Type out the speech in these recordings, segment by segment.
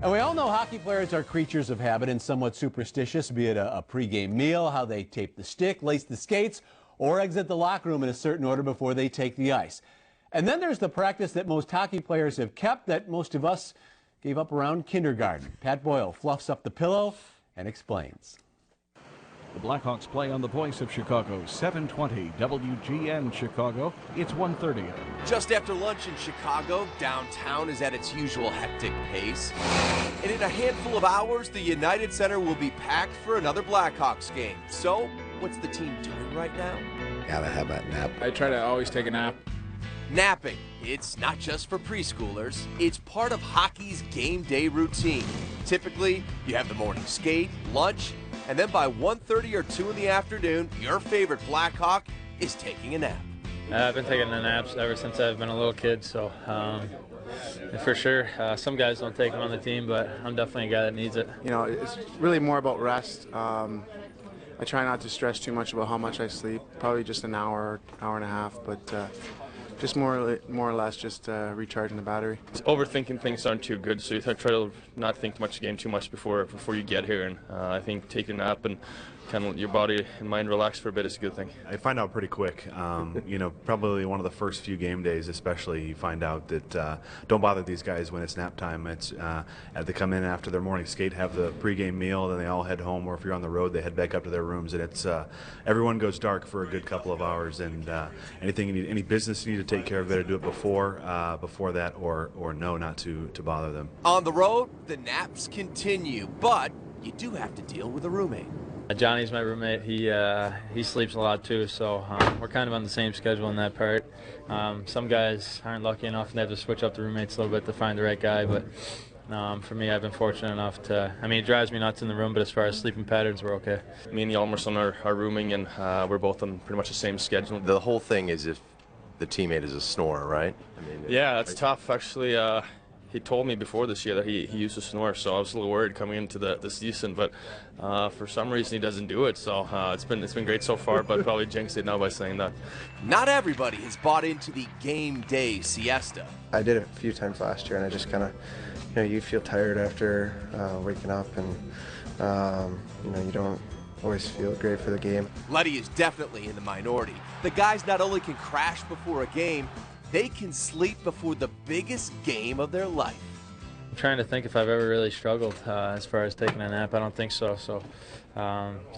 And we all know hockey players are creatures of habit and somewhat superstitious, be it a pregame meal, how they tape the stick, lace the skates, or exit the locker room in a certain order before they take the ice. And then there's the practice that most hockey players have kept that most of us gave up around kindergarten. Pat Boyle fluffs up the pillow and explains. The Blackhawks play on the voice of Chicago, 720 WGN Chicago. It's 1:30. Just after lunch in Chicago, downtown is at its usual hectic pace. And in a handful of hours, the United Center will be packed for another Blackhawks game. So, what's the team doing right now? Gotta have that nap. I try to always take a nap. Napping. It's not just for preschoolers. It's part of hockey's game day routine. Typically, you have the morning skate, lunch, and then by 1:30 or 2 in the afternoon, your favorite Blackhawk is taking a nap. I've been taking the naps ever since I've been a little kid, so for sure, some guys don't take them on the team, but I'm definitely a guy that needs it. You know, it's really more about rest. I try not to stress too much about how much I sleep, probably just an hour, hour and a half, but just more or less just recharging the battery. Overthinking things aren't too good, so you try to not think much game too much before you get here. And I think taking a nap and kind of your body and mind relax for a bit is a good thing. I find out pretty quick. You know, probably one of the first few game days, especially, you find out that don't bother these guys when it's nap time. It's they come in after their morning skate, have the pregame meal, then they all head home. Or if you're on the road, they head back up to their rooms, and it's everyone goes dark for a good couple of hours. And anything you need, any business you need to take care of, better do it before that, or no, not to bother them. On the road, the naps continue, but you do have to deal with a roommate. Johnny's my roommate. He sleeps a lot too, so we're kind of on the same schedule in that part. Some guys aren't lucky enough and they have to switch up the roommates a little bit to find the right guy, but for me, I've been fortunate enough to, I mean, it drives me nuts in the room, but as far as sleeping patterns, we're okay. Me and Yalmerson are rooming, and we're both on pretty much the same schedule. The whole thing is if the teammate is a snorer, right? I mean, yeah, that's tough. Actually, he told me before this year that he used to snore, so I was a little worried coming into the season, but for some reason he doesn't do it, so it's been great so far, but probably jinxed it now by saying that. Not everybody has bought into the game day siesta. I did it a few times last year, and I just kind of, you know, you feel tired after waking up, and you know, you don't always feel great for the game. Letty is definitely in the minority. The guys not only can crash before a game, they can sleep before the biggest game of their life. I'm trying to think if I've ever really struggled as far as taking a nap. I don't think so. So,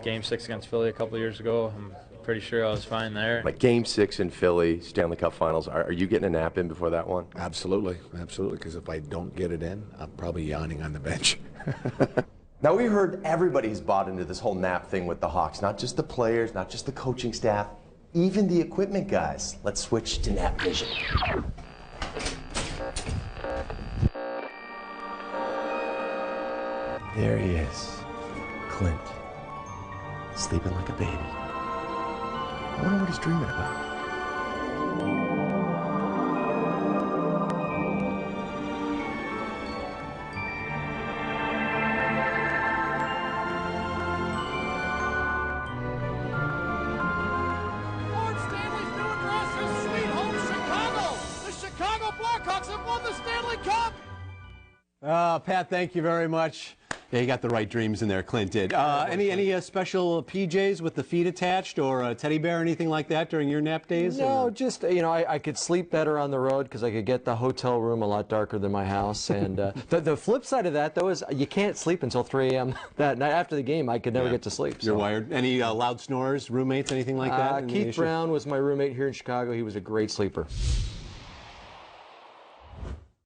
Game 6 against Philly a couple years ago, I'm pretty sure I was fine there. Like Game 6 in Philly, Stanley Cup Finals, are you getting a nap in before that one? Absolutely, absolutely, because if I don't get it in, I'm probably yawning on the bench. Now, we heard everybody's bought into this whole nap thing with the Hawks, not just the players, not just the coaching staff, even the equipment guys. Let's switch to nap vision. There he is, Clint, sleeping like a baby. I wonder what he's dreaming about. Blackhawks have won the Stanley Cup! Pat, thank you very much. Yeah, you got the right dreams in there, Clint did. Any special PJs with the feet attached, or a teddy bear or anything like that during your nap days? No, or? just, you know, I could sleep better on the road because I could get the hotel room a lot darker than my house. And the flip side of that, though, is you can't sleep until 3 a.m. that night. After the game, I could never get to sleep. You're wired. Any loud snorers, roommates, anything like that? Keith Brown was my roommate here in Chicago. He was a great sleeper.